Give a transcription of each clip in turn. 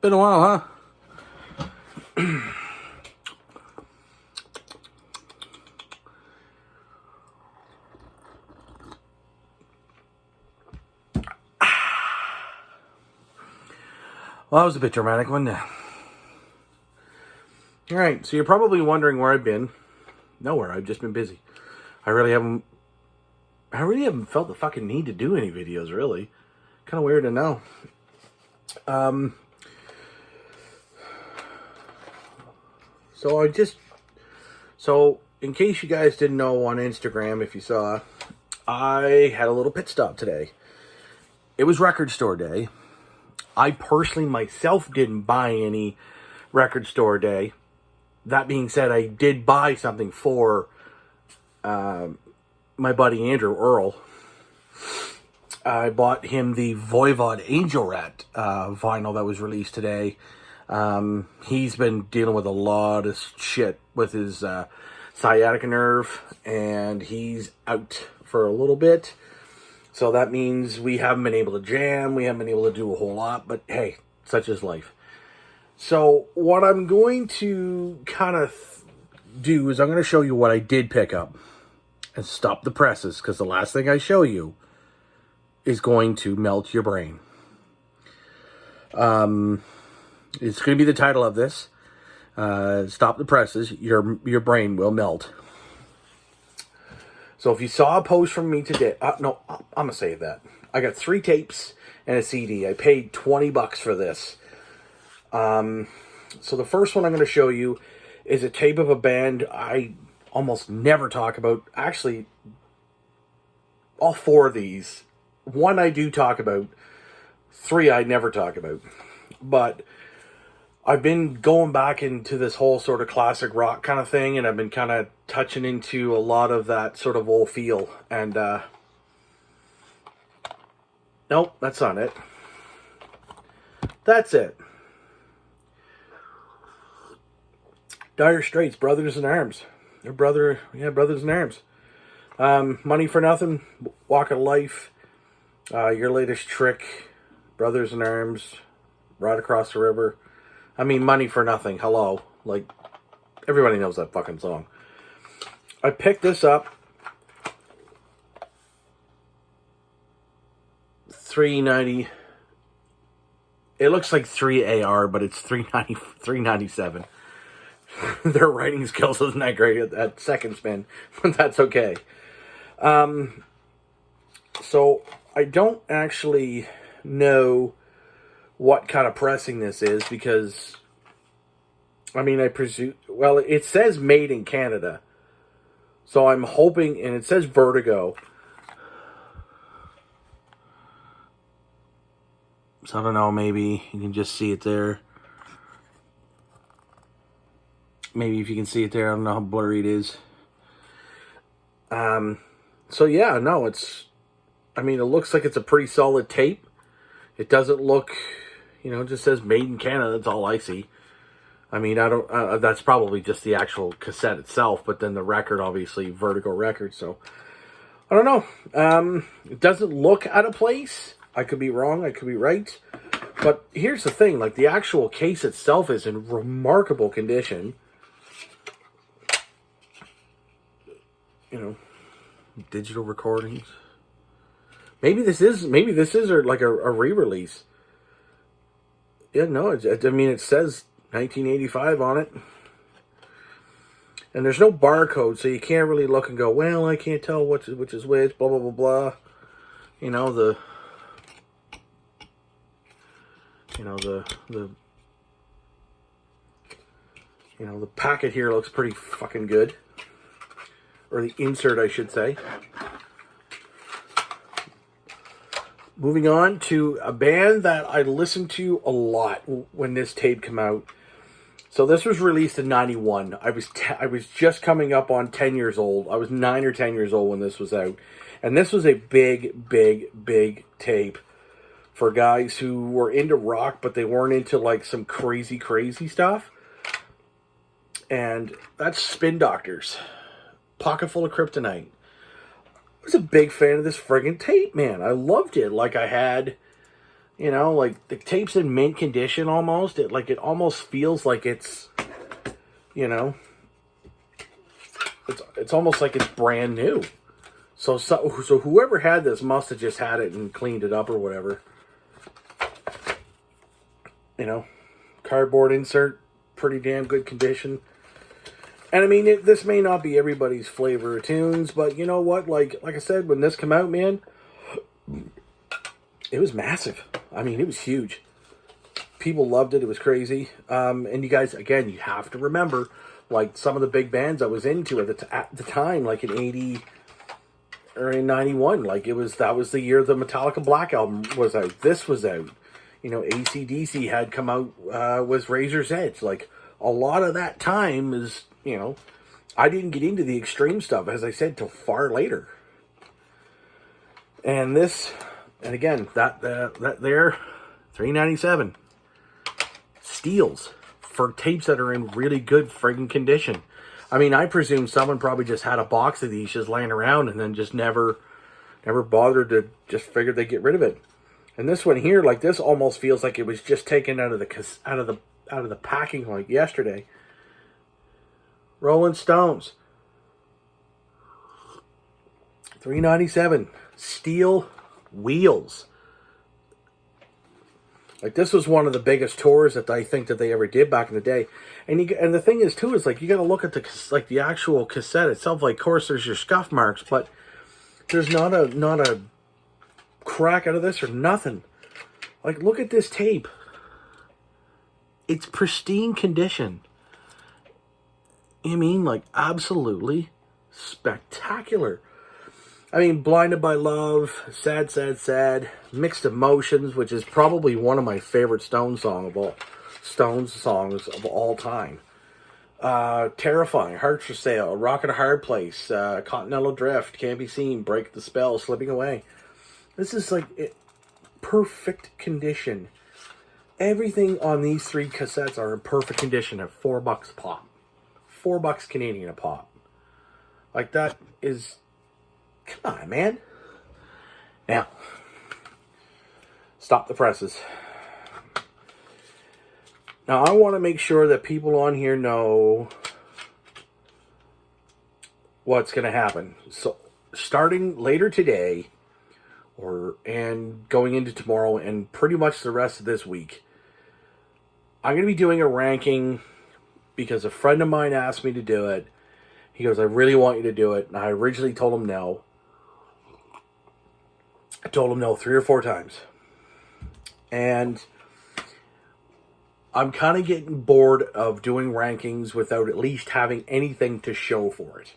Been a while, huh? Well, that was a bit dramatic, wasn't it? Alright, so you're probably wondering where I've been. Nowhere, I've just been busy. I really haven't felt the fucking need to do any videos, really. Kind of weird to know. So in case you guys didn't know on Instagram, if you saw, I had a little pit stop today. It was record store day. I personally myself didn't buy any record store day. That being said, I did buy something for my buddy Andrew Earl. I bought him the Voivod Angel Rat vinyl that was released today. He's been dealing with a lot of shit with his sciatica nerve, and he's out for a little bit. So that means we haven't been able to jam, we haven't been able to do a whole lot, but hey, such is life. So what I'm going to kind of do is I'm going to show you what I did pick up and stop the presses, because the last thing I show you is going to melt your brain. It's going to be the title of this. Stop the presses, your brain will melt. So if you saw a post from me today, no, I'm going to save that. I got 3 tapes and a CD. I paid $20 for this. So the first one I'm going to show you is a tape of a band I almost never talk about. Actually, all 4 of these. 1 I do talk about. 3 I never talk about. But I've been going back into this whole sort of classic rock kind of thing, and I've been kind of touching into a lot of that sort of old feel. And, nope, that's not it. That's it. Dire Straits, Brothers in Arms. They're Brothers in Arms. Money for Nothing, Walk of Life, Your Latest Trick, Brothers in Arms, Right Across the River. I mean, Money for Nothing, hello. Like, everybody knows that fucking song. I picked this up. $3.90. It looks like 3 AR, but it's $3.97. Their writing skills isn't that great at second spin, but that's okay. So I don't actually know what kind of pressing this is, because I mean, I presume, well, it says made in Canada, so I'm hoping, and it says Vertigo, so I don't know, maybe you can just see it there. Maybe if you can see it there, I don't know how blurry it is. So yeah, no, I mean, it looks like it's a pretty solid tape. It doesn't look, it just says made in Canada, that's all I see. I mean, that's probably just the actual cassette itself, but then the record, obviously, Vertigo record, so I don't know. It doesn't look out of place. I could be wrong, I could be right. But here's the thing, like, the actual case itself is in remarkable condition. Digital recordings. Maybe this is like a re-release. Yeah, no, I mean, it says 1985 on it. And there's no barcode, so you can't really look and go, well, I can't tell which is which, blah, blah, blah, blah. The packet here looks pretty fucking good. Or the insert, I should say. Moving on to a band that I listened to a lot when this tape came out. So this was released in 91. I was just coming up on 10 years old. I was 9 or 10 years old when this was out. And this was a big, big, big tape for guys who were into rock, but they weren't into like some crazy, crazy stuff. And that's Spin Doctors. Pocket Full of Kryptonite. I was a big fan of this friggin' tape, man. I loved it. Like, I had, You know, like the tape's in mint condition almost. It almost feels like it's, you know, it's almost like it's brand new. So whoever had this must have just had it and cleaned it up or whatever. You know, cardboard insert, pretty damn good condition. And I mean, this may not be everybody's flavor of tunes, but you know what? Like I said, when this came out, man, it was massive. I mean, it was huge. People loved it. It was crazy. And you guys, again, you have to remember, like, some of the big bands I was into at the time, like in 80 or in 91. Like, that was the year the Metallica Black Album was out. This was out. You know, AC/DC had come out, was Razor's Edge. Like, a lot of that time is, you know, I didn't get into the extreme stuff, as I said, till far later. And this... And again, that there, $3.97. Steals for tapes that are in really good friggin' condition. I mean, I presume someone probably just had a box of these just laying around and then just never bothered to just figure they'd get rid of it. And this one here, like, this almost feels like it was just taken out of the packing like yesterday. Rolling Stones. $3.97. Steel wheels. Like, this was one of the biggest tours that I think that they ever did back in the day. And the thing is too is, like, you got to look at the actual cassette itself. Like, of course, there's your scuff marks, but there's not a crack out of this or nothing. Like, look at this tape. It's pristine condition. I mean, like, absolutely spectacular. I mean, Blinded by Love, Sad, Sad, Sad, Mixed Emotions, which is probably one of my favorite Stones songs of all time. Terrifying, Hearts for Sale, Rock in a Hard Place, Continental Drift, Can't Be Seen, Break the Spell, Slipping Away. This is like perfect condition. Everything on these three cassettes are in perfect condition at $4 a pop. $4 Canadian a pop. Like, that is... Come on, man. Now, stop the presses. Now, I want to make sure that people on here know what's going to happen. So, starting later today, and going into tomorrow, and pretty much the rest of this week, I'm going to be doing a ranking because a friend of mine asked me to do it. He goes, I really want you to do it. And I originally told him no. I told him no 3 or 4 times. And I'm kind of getting bored of doing rankings without at least having anything to show for it.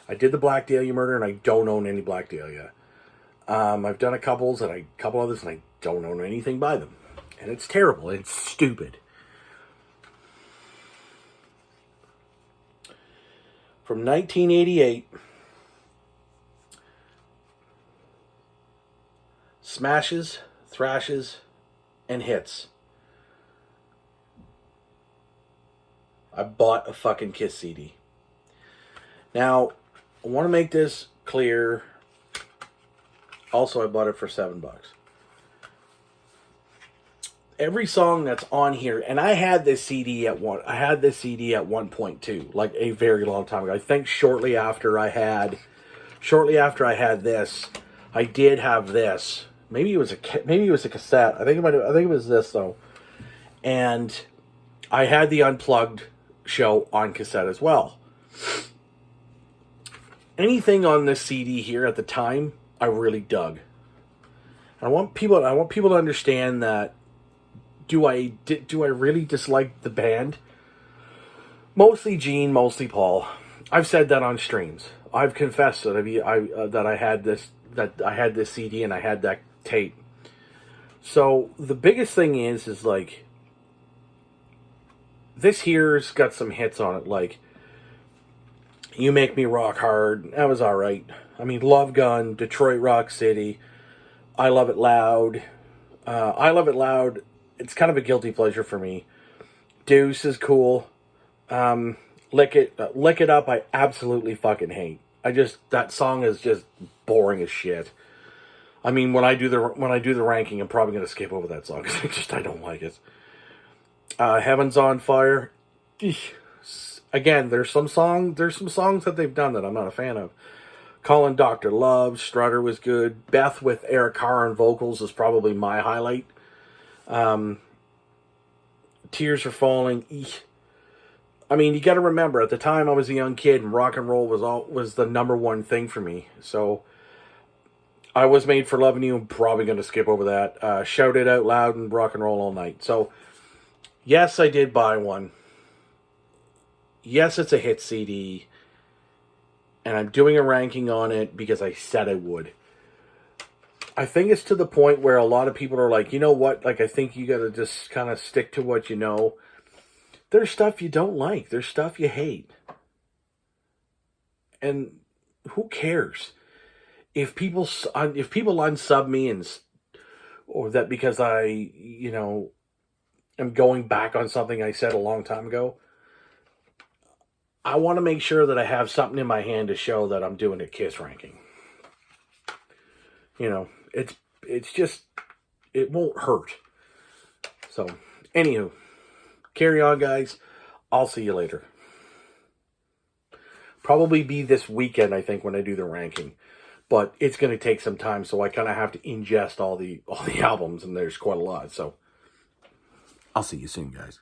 I did the Black Dahlia Murder, and I don't own any Black Dahlia. I've done a couple others, and I don't own anything by them. And it's terrible. It's stupid. From 1988... Smashes, thrashes, and hits. I bought a fucking Kiss CD. Now, I want to make this clear. Also, I bought it for $7. Every song that's on here, and I had this CD at 1.2, like a very long time ago. I think shortly after I had this, I did have this. Maybe it was a cassette. I think it was this though. And I had the Unplugged show on cassette as well. Anything on this CD here at the time, I really dug. I want people to understand that. Do I really dislike the band? Mostly Gene, mostly Paul. I've said that on streams. I've confessed that I had this CD and I had that tape. So the biggest thing is like, this here's got some hits on it, like You Make Me Rock Hard. That was alright. I mean, Love Gun, Detroit Rock City, I Love It Loud. It's kind of a guilty pleasure for me. Deuce is cool. Lick It Up, I absolutely fucking hate. That song is just boring as shit. I mean, when I do the ranking, I'm probably gonna skip over that song because I don't like it. Heaven's on Fire. Eesh. Again, there's some songs that they've done that I'm not a fan of. Calling Dr. Love, Strutter was good. Beth with Eric Carr on vocals is probably my highlight. Tears Are Falling. Eesh. I mean, you got to remember, at the time I was a young kid, and rock and roll was the number one thing for me. So I Was Made for Loving You. I'm probably going to skip over that. Shout It Out Loud and Rock and Roll All Night. So yes, I did buy one. Yes, it's a hit CD. And I'm doing a ranking on it because I said I would. I think it's to the point where a lot of people are like, you know what? Like, I think you got to just kind of stick to what you know. There's stuff you don't like. There's stuff you hate. And who cares? If people unsub me or that because I, am going back on something I said a long time ago, I want to make sure that I have something in my hand to show that I'm doing a Kiss ranking. It's just, it won't hurt. So, anywho, carry on, guys. I'll see you later. Probably be this weekend, I think, when I do the ranking. But it's going to take some time, so I kind of have to ingest all the albums, and there's quite a lot. So, I'll see you soon, guys.